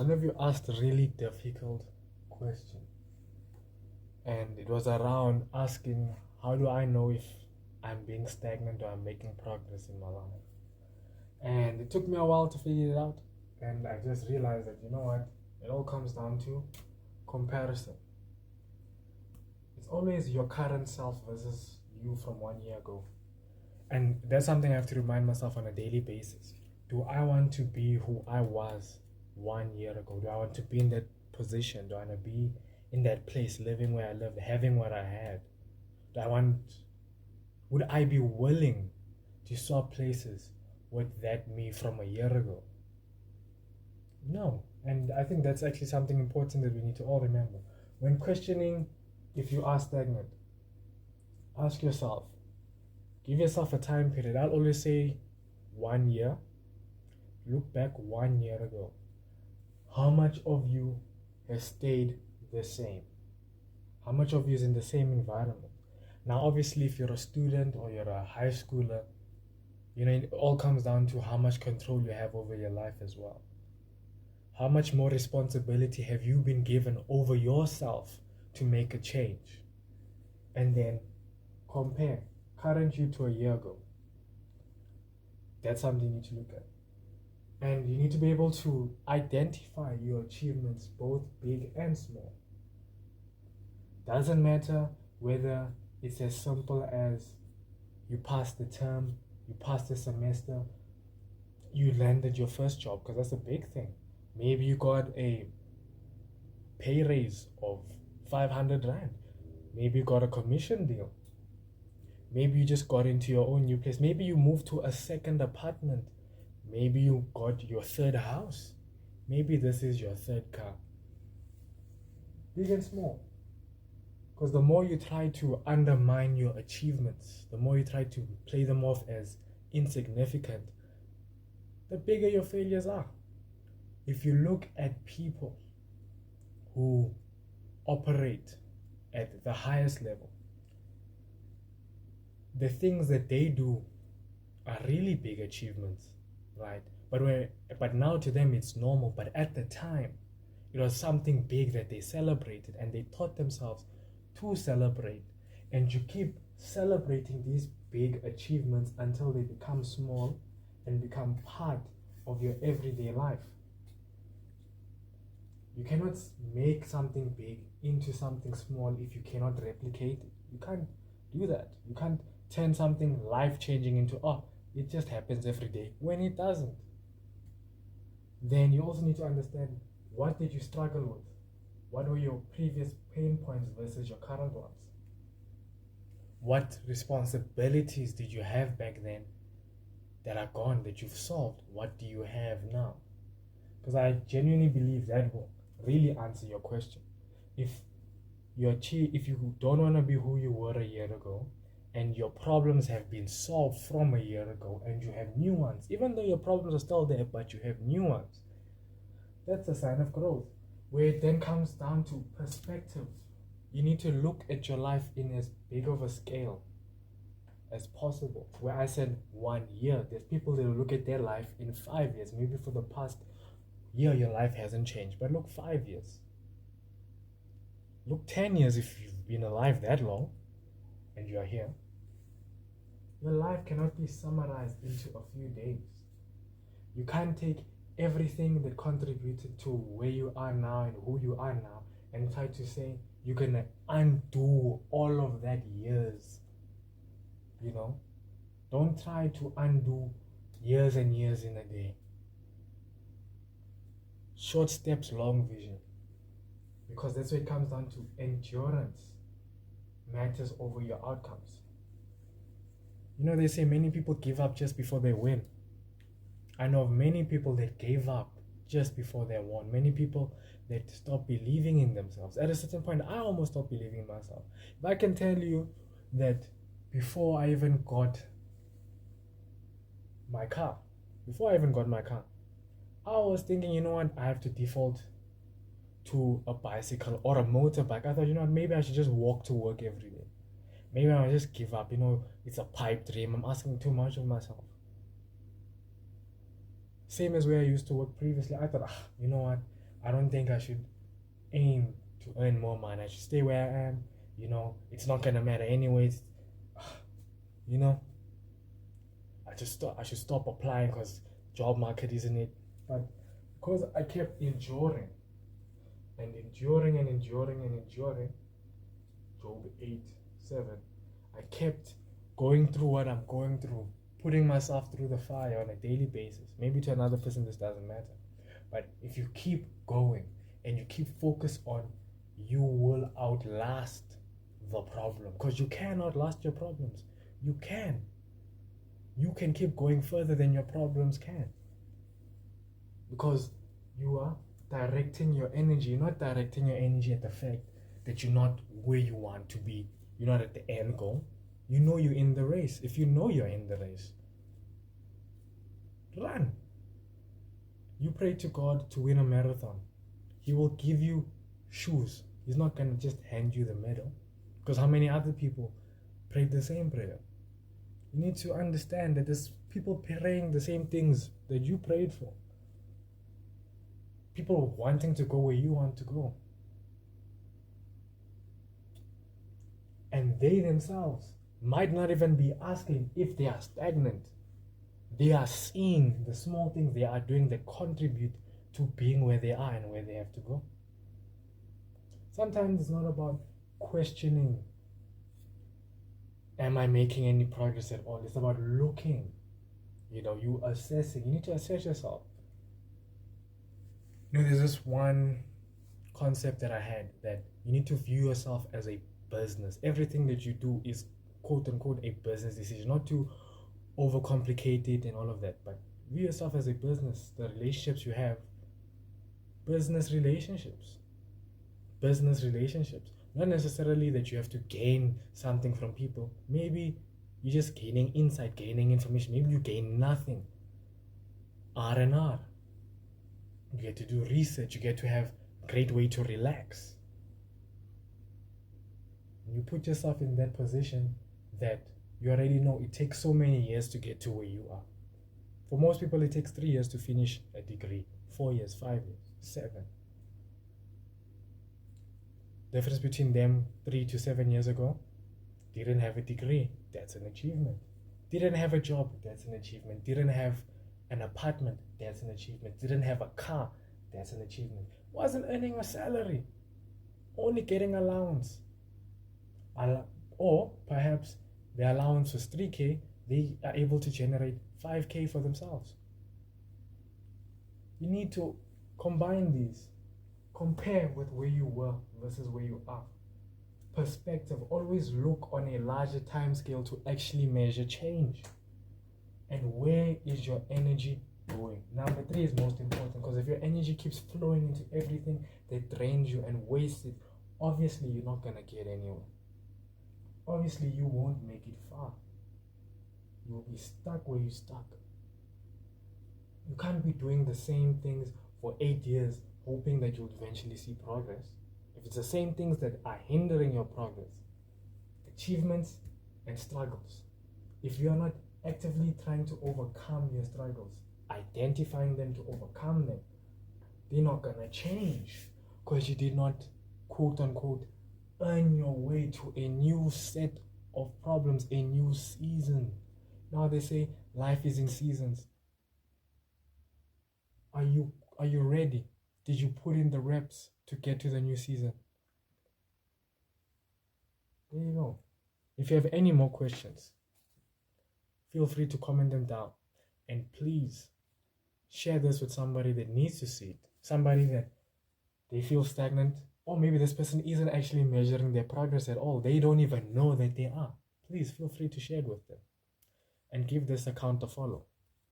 one of you asked a really difficult question, and it was around asking, how do I know if I'm being stagnant or I'm making progress in my life? And it took me a while to figure it out, and I just realized that, you know what, it all comes down to comparison. It's always your current self versus you from 1 year ago. And that's something I have to remind myself on a daily basis. Do I want to be who I was 1 year ago? Do I want to be in that position? Do I want to be in that place, living where I lived, having what I had? Do I want, would I be willing to swap places with that me from a year ago? No. And I think that's actually something important that we need to all remember. When questioning if you are stagnant, ask yourself, give yourself a time period. I'll always say 1 year. Look back 1 year ago. How much of you has stayed the same? How much of you is in the same environment? Now, obviously, if you're a student or you're a high schooler, you know, it all comes down to how much control you have over your life as well. How much more responsibility have you been given over yourself to make a change? And then compare current you to a year ago. That's something you need to look at. And you need to be able to identify your achievements, both big and small. Doesn't matter whether it's as simple as you passed the term, you passed the semester, you landed your first job, because that's a big thing. Maybe you got a pay raise of 500 Rand. Maybe you got a commission deal. Maybe you just got into your own new place. Maybe you moved to a second apartment. Maybe you got your third house. Maybe this is your third car. Big and small. Because the more you try to undermine your achievements, the more you try to play them off as insignificant, the bigger your failures are. If you look at people who operate at the highest level, the things that they do are really big achievements, right? But now to them it's normal, but at the time it was something big that they celebrated, and they taught themselves to celebrate. And you keep celebrating these big achievements until they become small and become part of your everyday life. You cannot make something big into something small if you cannot replicate it. You can't do that. You can't turn something life-changing into, oh, it just happens every day, when it doesn't. Then you also need to understand, what did you struggle with? What were your previous pain points versus your current ones? What responsibilities did you have back then that are gone, that you've solved? What do you have now? Because I genuinely believe that will really answer your question. If you don't want to be who you were a year ago, and your problems have been solved from a year ago, and you have new ones, even though your problems are still there, but you have new ones, that's a sign of growth. Where it then comes down to perspective. You need to look at your life in as big of a scale as possible. Where I said 1 year, there's people that will look at their life in 5 years. Maybe for the past year your life hasn't changed, but look 5 years. Look 10 years if you've been alive that long and you're here. Your life cannot be summarized into a few days. You can't take everything that contributed to where you are now and who you are now and try to say you're gonna undo all of that years. You know, don't try to undo years and years in a day. Short steps, long vision. Because that's where it comes down to. Endurance matters over your outcomes. You know, they say many people give up just before they win. I know of many people that gave up just before they won. Many people that stopped believing in themselves. At a certain point, I almost stopped believing in myself. If I can tell you that before I even got my car, I was thinking, you know what, I have to default to a bicycle or a motorbike. I thought, you know what, maybe I should just walk to work every day. Maybe I'll just give up. You know, it's a pipe dream. I'm asking too much of myself. Same as where I used to work previously. I thought, you know what, I don't think I should aim to earn more money. I should stay where I am. It's not gonna matter anyways. You know, I should stop applying because job market isn't it. But because I kept enduring and enduring and enduring and enduring, Job 8:7, I kept going through what I'm going through, putting myself through the fire on a daily basis. Maybe to another person this doesn't matter. But if you keep going and you keep focused on, you will outlast the problem. Because you can outlast your problems. You can. You can keep going further than your problems can. Because you are directing your energy. You're not directing your energy at the fact that you're not where you want to be. You're not at the end goal. You know you're in the race. If you know you're in the race, run. You pray to God to win a marathon. He will give you shoes. He's not going to just hand you the medal. Because how many other people prayed the same prayer? You need to understand that there's people praying the same things that you prayed for. People wanting to go where you want to go. And they themselves might not even be asking if they are stagnant. They are seeing the small things they are doing that contribute to being where they are and where they have to go. Sometimes it's not about questioning, am I making any progress at all? It's about looking, you assessing. You need to assess yourself. There's this one concept that I had, that you need to view yourself as a business. Everything that you do is quote unquote a business decision, not to overcomplicate it and all of that, but view yourself as a business. The relationships you have, business relationships. Not necessarily that you have to gain something from people. Maybe you're just gaining insight, gaining information. Maybe you gain nothing. R&R. You get to do research. You get to have a great way to relax. You put yourself in that position that you already know it takes so many years to get to where you are. For most people, it takes 3 years to finish a degree, 4 years, 5 years, 7. Difference between them 3 to 7 years ago, didn't have a degree, that's an achievement. Didn't have a job, that's an achievement. Didn't have an apartment, that's an achievement. Didn't have a car, that's an achievement. Wasn't earning a salary, only getting allowance. Or perhaps the allowance was 3K, they are able to generate 5K for themselves. You need to combine these. Compare with where you were versus where you are. Perspective. Always look on a larger time scale to actually measure change. And where is your energy going? Number 3 is most important, because if your energy keeps flowing into everything that drains you and wastes it, obviously you're not going to get anywhere. Obviously you won't make it far. You will be stuck where you're stuck. You can't be doing the same things for 8 years hoping that you'll eventually see progress. If it's the same things that are hindering your progress, achievements and struggles, if you're not actively trying to overcome your struggles, identifying them to overcome them, they're not gonna change, because you did not, quote unquote, earn your way to a new set of problems, a new season. Now they say life is in seasons. Are you ready? Did you put in the reps to get to the new season? There you go. If you have any more questions, feel free to comment them down. And please share this with somebody that needs to see it. Somebody that they feel stagnant, or maybe this person isn't actually measuring their progress at all. They don't even know that they are. Please feel free to share it with them. And give this account a follow.